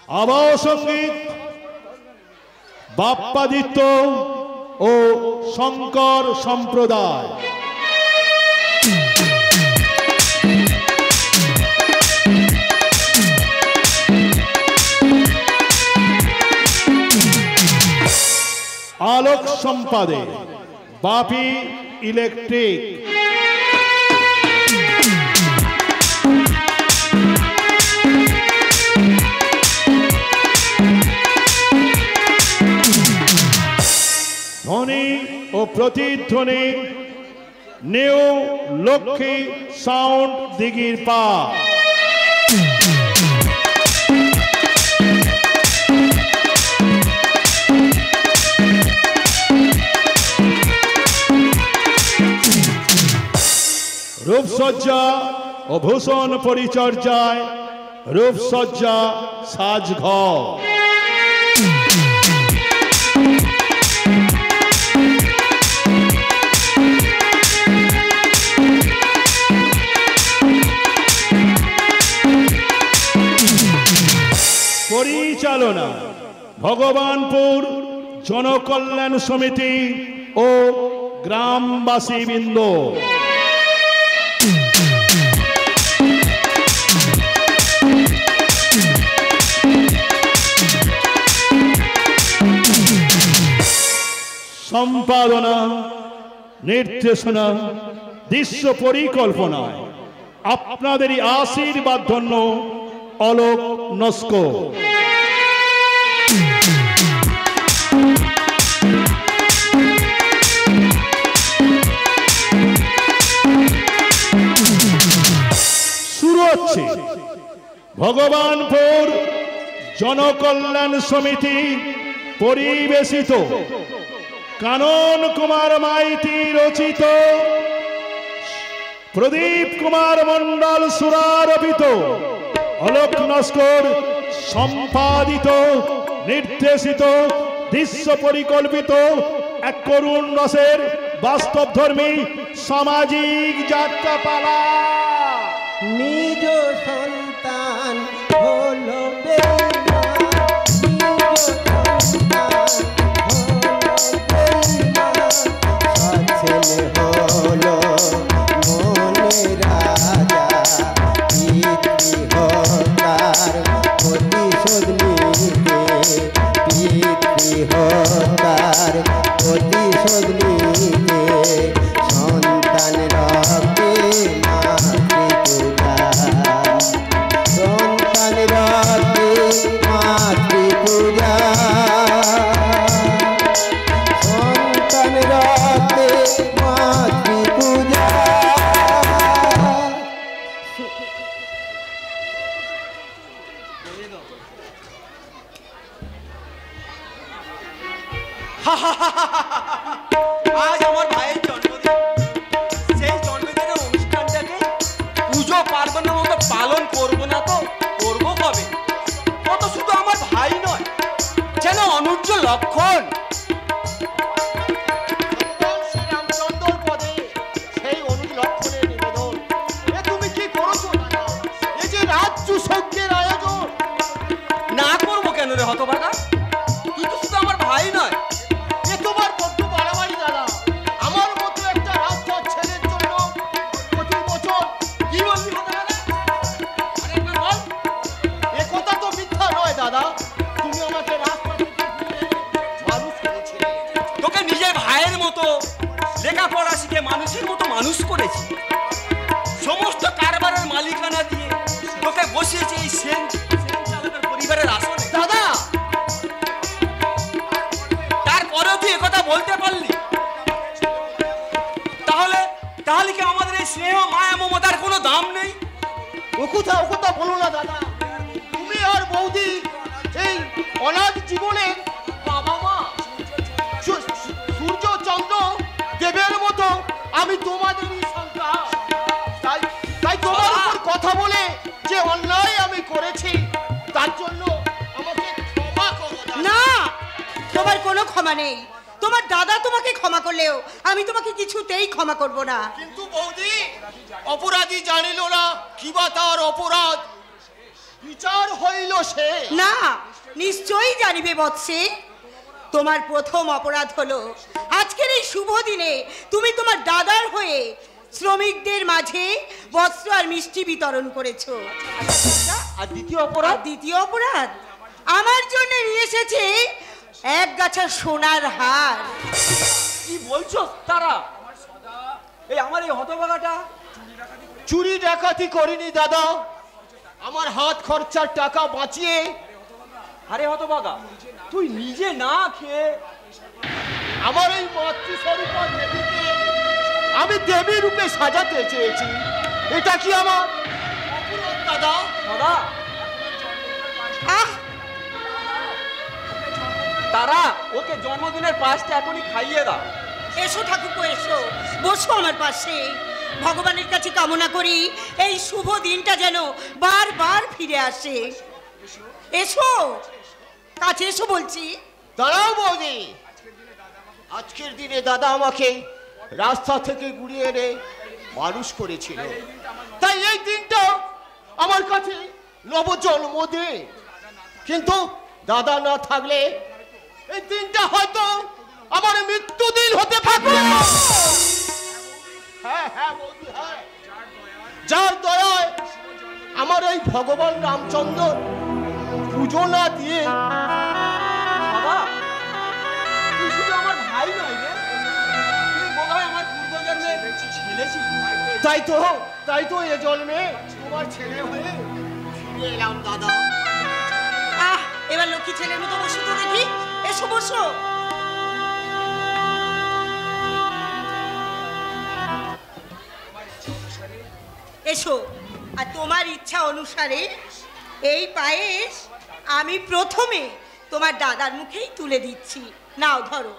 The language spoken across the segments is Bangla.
আবহ সঙ্গীত বাপ্পাদিত্য ও শঙ্কর সম্প্রদায়। আলোক সম্পাদে বাপি ইলেকট্রিক। ধ্বনি ও প্রতিধ্বনি নিউ লক্ষ্মী সাউন্ড দিঘির পা। রূপসজ্জা ও ভূষণ পরিচর্যায় রূপসজ্জা সাজঘর। পরিচালনা ভগবানপুর জনকল্যাণ সমিতি ও গ্রামবাসীবৃন্দ। সম্পাদনা, নির্দেশনা, দৃশ্য পরিকল্পনায় আপনাদেরই আশীর্বাদ ধন্য অলোক নস্কর। শুরু হচ্ছে ভগবানপুর জনকল্যাণ সমিতি পরিবেশিত কানন কুমার মাইতি রচিত, প্রদীপ কুমার মন্ডল সুরারোপিত, অলোক নস্কর সম্পাদিত, নির্দেশিত, দৃশ্য পরিকল্পিত এক করুণ রসের বাস্তবধর্মী সামাজিক যাত্রাপালা। নিজ সন্তান হলো আজ আমার ভাইয়ের জন্মদিন। সেই জন্মদিনের অনুষ্ঠানটাকে পুজো পার্বণের মতো পালন করবো না তো করবো কবে? ও তো শুধু আমার ভাই নয়, যেন অনুজ্জ লক্ষণ। শ্রীরামচন্দ্র পদে সেই অনুজ লক্ষণের নিবেদন। এ তুমি কি করছো? এই যে রাজ্য সজ্ঞের আয়োজন না করবো কেন রে হতভাগা? তুই তো শুধু আমার ভাই নয়, তোমার বড্ড বাড়াবাড়ি দাদা। আমার মতো একটা রাস্তার ছেলের জন্য প্রতি বছর কি বলবি আরেকবার বল। এ কথা তো মিথ্যা নয় দাদা। তুমি আমাকে রাস্তা থেকে মানুষ করেছিলে। তোকে নিজের ভাইয়ের মতো লেখাপড়া শিখে মানুষের মতো মানুষ করেছি। সমস্ত কারবারের মালিকানা দিয়ে তোকে বসিয়েছে এই সেন চালকের পরিবারের আসনে। দাদা তুই একথা বলতে পারলি? তাহলে কি আমাদের এই স্নেহ মায়া মমতার কোনো দাম নেই? ও কথা বলো না দাদা। তুমি আর বৌদি এই অনাথ জীবনে বাবা মা সূর্য চন্দ্র দেবের মতো আমি তোমাদেরই সন্তান। তাই তোমার উপর কথা বলে যে অন্যায় আমি করেছি তার জন্য আমাকে ক্ষমা করো না। তোমার কোনো ক্ষমা নেই। তোমার দাদা তোমাকে ক্ষমা করলেও আমি তোমাকে কিছুতেই ক্ষমা করব না। কিন্তু বৌদি, অপরাধী জানিল না কিবা তার অপরাধ। বিচার হইল সে। না, নিশ্চয়ই জানিবে বৎসে। তোমার প্রথম অপরাধ হলো আজকের এই শুভ দিনে তুমি তোমার দাদার হয়ে শ্রমিকদের মাঝে বস্ত্র আর মিষ্টি বিতরণ করেছো। আর দ্বিতীয় অপরাধ? দ্বিতীয় অপরাধ আমার জন্য নিয়ে এসেছে এক গাছা সোনার হার। কি বলছো তারা? এই আমার এই হতভাগাটা চুরি ডাকাতি করিনি দাদা, আমার হাত খরচার টাকা বাঁচিয়ে। আরে হতভাগা, তুই নিজে না খেয়ে আমার এই মাতৃস্বরূপা দেবীকে আমি দেবী রূপে সাজাতে চেয়েছি। এটা কি আমার অপরাধ দাদা? দাদা আহ, তারা ওকে জন্মদিনের পাঁচটা এখনই খাইয়ে দাও। এসো ঠাকুরপো, এসো বসো আমার পাশে। ভগবানের কাছে কামনা করি এই শুভ দিনটা যেন বারবার ফিরে আসে। এসো, কাছে এসো বলছি। দাঁড়াও বৌদি, আজকের দিনে দাদা আমাকে রাস্তা থেকে ঘুরিয়ে এনে মানুষ করেছিল, তাই এই দিনটা আমার কাছে নব জন্মদিন। কিন্তু দাদা না থাকলে এই দিনটা হয়তো আমার মৃত্যু দিন হতে পারত। হ্যাঁ হ্যাঁ বৌদি, হ্যাঁ, যার দয়ায় আমার এই ভগবান রামচন্দ্র পুজো না দিয়ে। বাবা, তুই শুধু আমার ভাই নয় রে, তুই বোধহয় আমার পূর্বজন্মের ছেলে ছিলি। তাই তো এ জন্মে তোমার ছেলে হয়ে ফিরে এলাম দাদা। আহ, এবার লক্ষ্মী ছেলের মতো বসে তো দেখি। এসো বসো। এসো, আর তোমার ইচ্ছা অনুসারে এই পায়েস আমি প্রথমে তোমার দাদার মুখেই তুলে দিচ্ছি। নাও ধরো।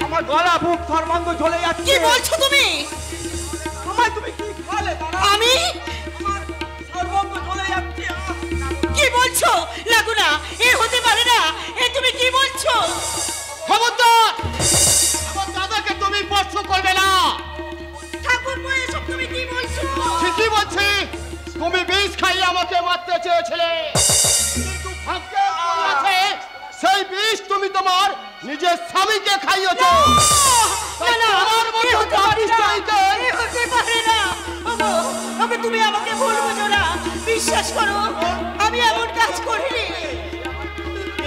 আমার গলা বুক ধর্মাঙ্গ জ্বলে যাচ্ছে। কি বলছো তুমি? আমায় তুমি কি খালে দাদা? আমি আমার সর্বাঙ্গ জ্বলে যাচ্ছে। কি বলছো? লাগু না, এ হতে পারে না। এ তুমি কি বলছো? খবরদার, আমার দাদাকে তুমি স্পর্শ করবে না। ঠাকুরপো, এসব তুমি কি বলছো? ঠিকই বলছি, তুমি বিষ খাইয়ে আমাকে মারতে চেয়েছিলে, কিন্তু ভাগ্যে আছে সেই বিষ তুমি তোমার নিজের স্বামীকে খাইয়েছো। না না, আমার মতো এ হতে পারে না, পাপিষ্ঠকে এ হতে পারে না। ওগো, ওগো, তুমি আমাকে ভুল বুঝো না। বিশ্বাস করো, আমি এমন কাজ করিনি।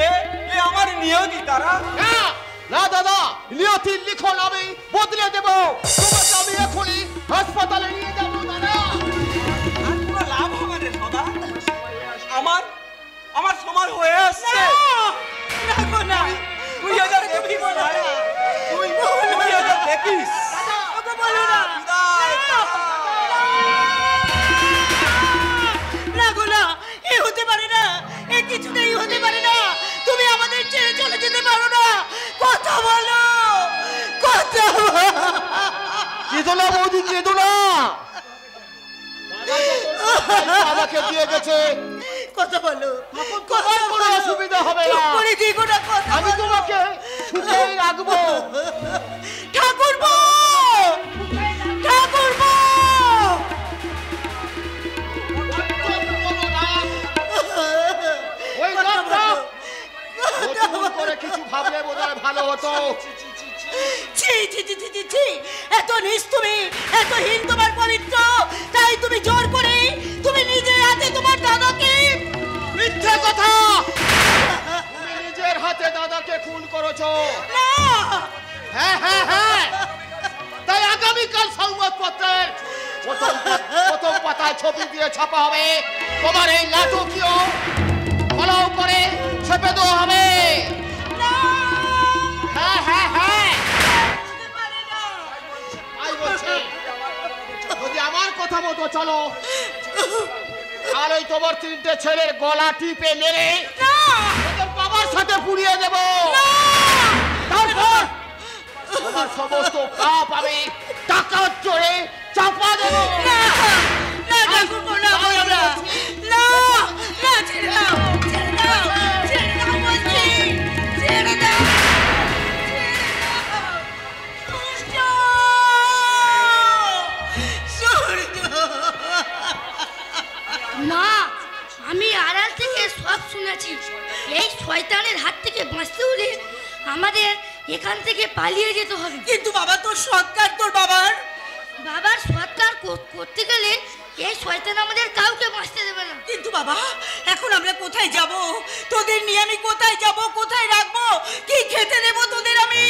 এ আমার নিয়তি তারা। না দাদা, নিয়তির লিখন আমি বদলে দেব। তোমাকে আমি এখনই হাসপাতালে নিয়ে যাবো দাদা। আর কোনো লাভ হবে না দাদা, আমার সময় হয়ে আসছে। না গো, না, তুই আজ তুমি বলো না। তুই আজ দেখিস। ওগো, বলো না। না গো, না, এ হতে পারে না। এ কিছুতেই হতে পারে না। তুমি আমাদের ছেড়ে চলে যেতে পারো না। কথা বলো, কথা বলো। কেঁদো না বৌদি, কেঁদো না। আমাকে দিয়ে গেছে, কথা বলো, তোমার কোনো অসুবিধা হবে না। চুপ করে দিগো না, কথা আমি বলো। তোমাকে সুখেই রাখবো। ঠাকুরপো, ঠাকুরপো। ওই লোকটা নতুন করে কিছু ভাবলে বোধহয় ভালো হতো। ছি ছি ছি ছি ছি ছি, এত নিস তুমি, এত হীন তোমার পবিত্র, তাই তুমি জোর করে তুমি নিজের হাতে তোমার দাদাকে। মিথ্যে কথা, তুমি নিজের হাতে দাদাকে খুন করেছো। না, হ্যাঁ হ্যাঁ হ্যাঁ, তাই আগামীকাল সংবাদপত্রের প্রথম পাতায় ছবি দিয়ে ছাপা হবে। তোমার এই নাটকীয় ফলাও করে ছেপে দেওয়া হবে। না, হ্যাঁ হ্যাঁ হ্যাঁ, হতে পারে না। তাই বলছি, যদি আমার কথা মতো চলো আর ওই তোমার তিনটে ছেলের গলা টিপে মেরে না, ওদের বাবার সাথে পুড়িয়ে দেব। তারপর তোমার সমস্ত পাপ আমি টাকার জোরে চাপা দেব। না, না, ঠাকুরপো, না, বলো না। না, না, ছেড়ে দাও, ছেড়ে দাও, ছেড়ে দাও বলছি, ছেড়ে মা, আমি আড়াল থেকে সব শুনেছি। এই শয়তানের হাত থেকে বাঁচতে হলে আমাদের এখান থেকে পালিয়ে যেতে হবে। কিন্তু বাবা, তোর সৎকার তোর বাবার সৎকার করতে গেলে এই শয়তান আমাদের কাউকে বাঁচতে দেবে না। কিন্তু বাবা, এখন আমরা কোথায় যাব? তোদের নিয়ে আমি কোথায় যাব, কোথায় রাখবো, কি খেতে দেবো তোদের আমি?